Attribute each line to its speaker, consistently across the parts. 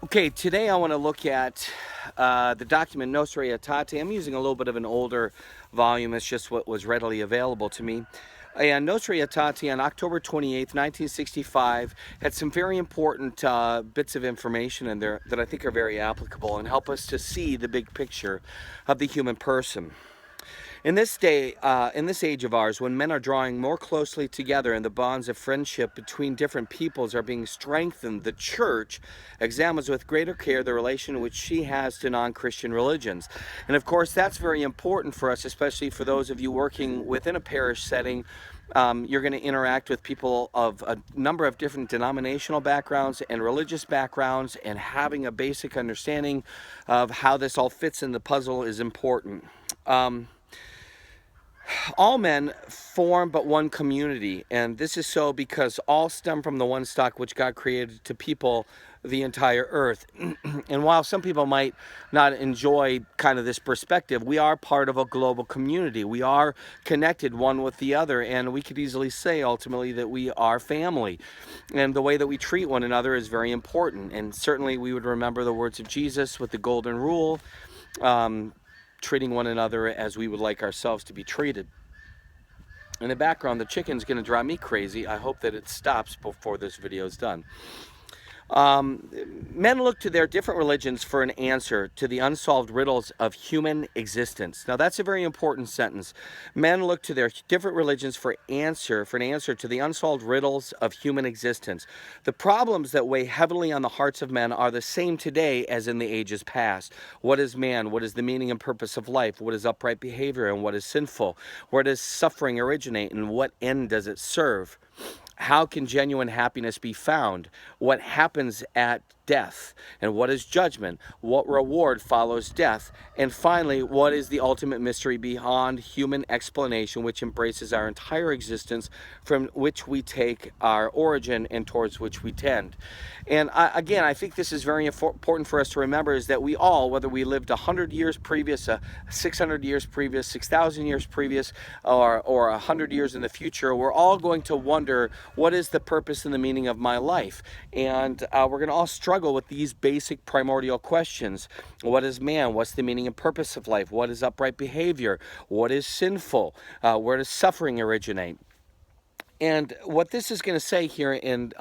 Speaker 1: Okay, today I want to look at the document Nostra, aetate. I'm using a little bit of an older volume. It's just what was readily available to me. And Nostra aetate on October 28th, 1965 had some very important bits of information in there that I think are very applicable and help us to see the big picture of the human person. In this age of ours, when men are drawing more closely together and the bonds of friendship between different peoples are being strengthened, the church examines with greater care the relation which she has to non-Christian religions. And of course, that's very important for us, especially for those of you working within a parish setting. You're going to interact with people of a number of different denominational backgrounds and religious backgrounds, and having a basic understanding of how this all fits in the puzzle is important. All men form but one community, and this is so because all stem from the one stock which God created to people the entire earth. And while some people might not enjoy kind of this perspective, we are part of a global community. We are connected one with the other, and we could easily say ultimately that we are family. And the way that we treat one another is very important. And certainly we would remember the words of Jesus with the golden rule, treating one another as we would like ourselves to be treated. In the background, the chicken's going to drive me crazy. I hope that it stops before this video is done. Men look to their different religions for an answer to the unsolved riddles of human existence. Now, that's a very important sentence. Men look to their different religions for an answer to the unsolved riddles of human existence. The problems that weigh heavily on the hearts of men are the same today as in the ages past. What is man? What is the meaning and purpose of life? What is upright behavior and what is sinful? Where does suffering originate and what end does it serve? How can genuine happiness be found? What happens at death? And what is judgment? What reward follows death? And finally, what is the ultimate mystery beyond human explanation, which embraces our entire existence, from which we take our origin and towards which we tend? And again, I think this is very important for us to remember, is that we all, whether we lived 100 years previous, 600 years previous, 6,000 years previous, or 100 years in the future, we're all going to wonder, what is the purpose and the meaning of my life? And we're going to all struggle with these basic primordial questions. What is man? What's the meaning and purpose of life? What is upright behavior? What is sinful? Where does suffering originate? And what this is going to say here in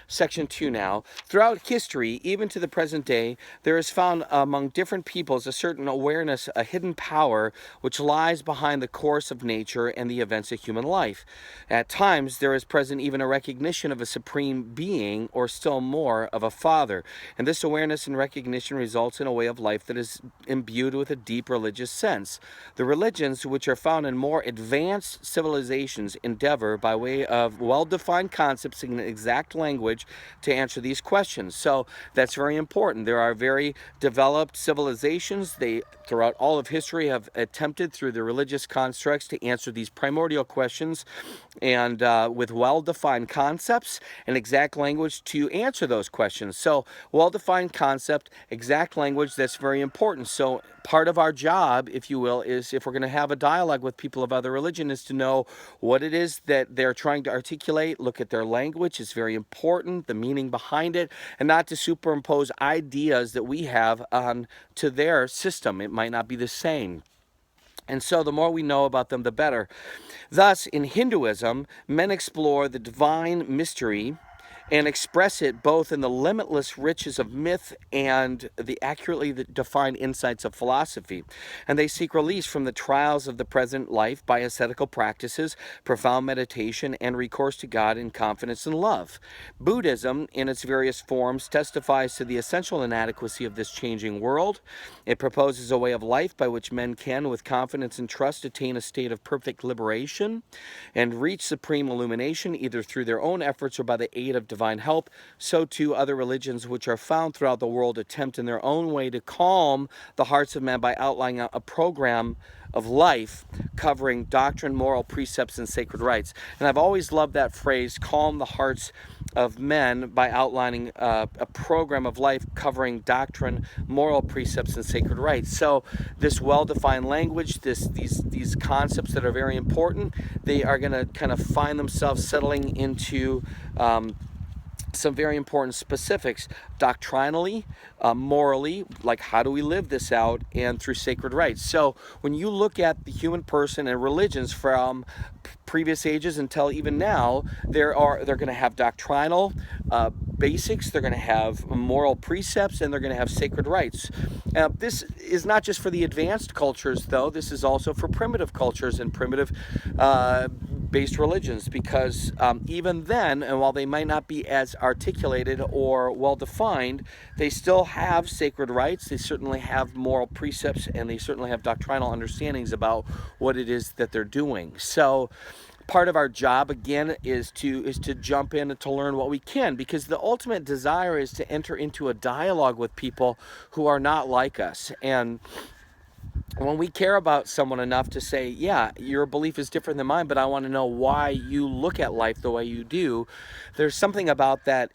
Speaker 1: section 2 now, throughout history, even to the present day, there is found among different peoples a certain awareness, a hidden power, which lies behind the course of nature and the events of human life. At times, there is present even a recognition of a supreme being, or still more, of a father. And this awareness and recognition results in a way of life that is imbued with a deep religious sense. The religions, which are found in more advanced civilizations, endeavor, by way of well-defined concepts in exact language, to answer these questions. So that's very important. There are very developed civilizations. They, throughout all of history, have attempted through the religious constructs to answer these primordial questions, and with well-defined concepts and exact language to answer those questions. So well-defined concept, exact language, that's very important. So part of our job, if you will, is, if we're going to have a dialogue with people of other religion, is to know what it is that they're trying to articulate. Look at their language. It's very important, the meaning behind it, and not to superimpose ideas that we have on to their system. It might not be the same. And so the more we know about them, the better. Thus, in Hinduism, men explore the divine mystery and express it both in the limitless riches of myth and the accurately defined insights of philosophy. And they seek release from the trials of the present life by ascetical practices, profound meditation, and recourse to God in confidence and love. Buddhism, in its various forms, testifies to the essential inadequacy of this changing world. It proposes a way of life by which men can, with confidence and trust, attain a state of perfect liberation and reach supreme illumination, either through their own efforts or by the aid of divine help. So too other religions which are found throughout the world attempt in their own way to calm the hearts of men by outlining a program of life covering doctrine, moral precepts, and sacred rites. And I've always loved that phrase, calm the hearts of men, by outlining a program of life covering doctrine, moral precepts, and sacred rites. So this well-defined language, these concepts that are very important, they are going to kind of find themselves settling into some very important specifics doctrinally, morally, like how do we live this out, and through sacred rites. So when you look at the human person and religions from previous ages until even now, they're going to have doctrinal basics, they're going to have moral precepts, and they're going to have sacred rites. This is not just for the advanced cultures, though. This is also for primitive cultures and primitive based religions, because even then, and while they might not be as articulated or well defined, they still have sacred rites, they certainly have moral precepts, and they certainly have doctrinal understandings about what it is that they're doing. So part of our job, again, is to jump in and to learn what we can, because the ultimate desire is to enter into a dialogue with people who are not like us. And when we care about someone enough to say, yeah, your belief is different than mine, but I want to know why you look at life the way you do, there's something about that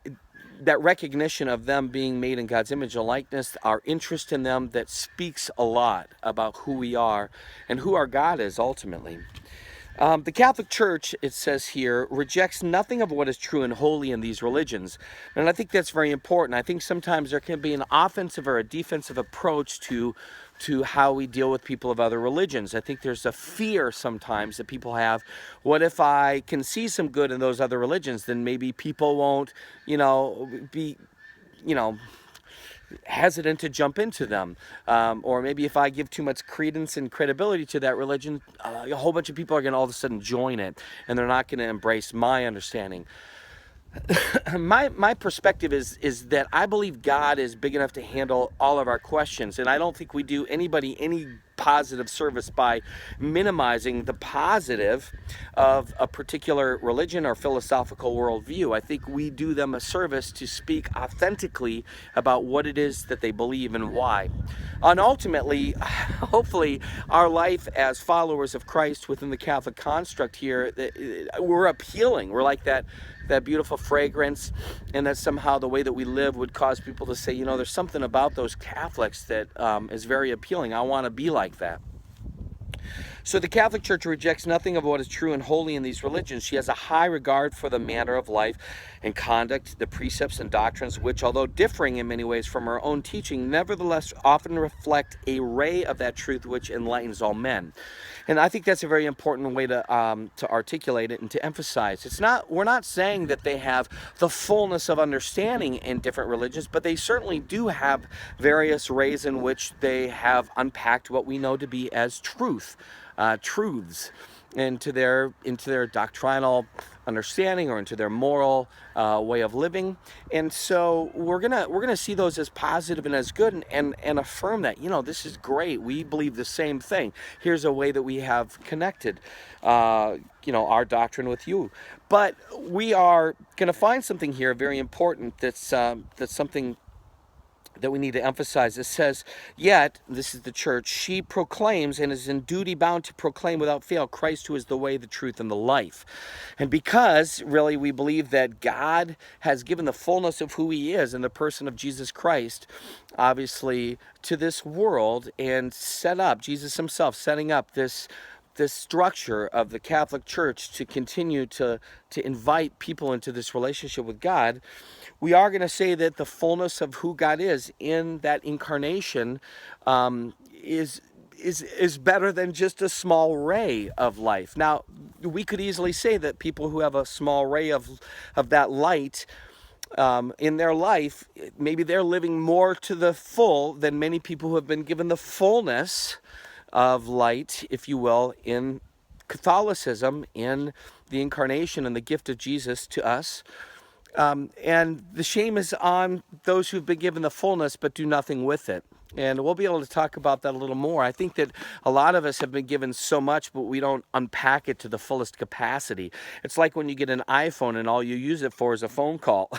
Speaker 1: recognition of them being made in God's image and likeness, our interest in them, that speaks a lot about who we are and who our God is ultimately. The Catholic Church, it says here, rejects nothing of what is true and holy in these religions. And I think that's very important. I think sometimes there can be an offensive or a defensive approach to how we deal with people of other religions. I think there's a fear sometimes that people have. What if I can see some good in those other religions? Then maybe people won't, be, hesitant to jump into them, or maybe if I give too much credence and credibility to that religion, a whole bunch of people are going to all of a sudden join it, and they're not going to embrace my understanding. My perspective is that I believe God is big enough to handle all of our questions, and I don't think we do anybody any positive service by minimizing the positive of a particular religion or philosophical worldview. I think we do them a service to speak authentically about what it is that they believe and why. And ultimately, hopefully, our life as followers of Christ within the Catholic construct here, we're appealing. We're like that beautiful fragrance, and that somehow the way that we live would cause people to say, there's something about those Catholics that is very appealing. I want to be like that. So the Catholic Church rejects nothing of what is true and holy in these religions. She has a high regard for the manner of life and conduct, the precepts and doctrines, which, although differing in many ways from her own teaching, nevertheless often reflect a ray of that truth which enlightens all men. And I think that's a very important way to articulate it and to emphasize. We're not saying that they have the fullness of understanding in different religions, but they certainly do have various ways in which they have unpacked what we know to be as truths into their doctrinal understanding or into their moral way of living. And so we're gonna see those as positive and as good, and affirm that this is great. We believe the same thing. Here's a way that we have connected our doctrine with you. But we are gonna find something here very important that's something that we need to emphasize. It says, yet, this is the church, she proclaims and is in duty bound to proclaim without fail Christ, who is the way, the truth, and the life. And because, really, we believe that God has given the fullness of who he is in the person of Jesus Christ, obviously, to this world, and set up, Jesus himself setting up this structure of the Catholic Church to continue to invite people into this relationship with God, we are going to say that the fullness of who God is in that incarnation is better than just a small ray of life. Now, we could easily say that people who have a small ray of that light in their life, maybe they're living more to the full than many people who have been given the fullness of light, if you will, in Catholicism, in the incarnation and the gift of Jesus to us. And the shame is on those who've been given the fullness but do nothing with it. And we'll be able to talk about that a little more. I think that a lot of us have been given so much, but we don't unpack it to the fullest capacity. It's like when you get an iPhone and all you use it for is a phone call.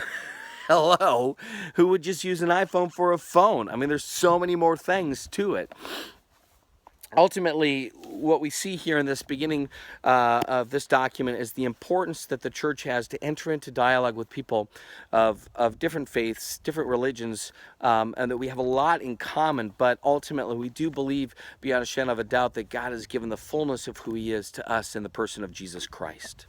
Speaker 1: Hello? Who would just use an iPhone for a phone? I mean, there's so many more things to it. Ultimately, what we see here in this beginning of this document is the importance that the church has to enter into dialogue with people of different faiths, different religions, and that we have a lot in common, but ultimately we do believe beyond a shadow of a doubt that God has given the fullness of who he is to us in the person of Jesus Christ.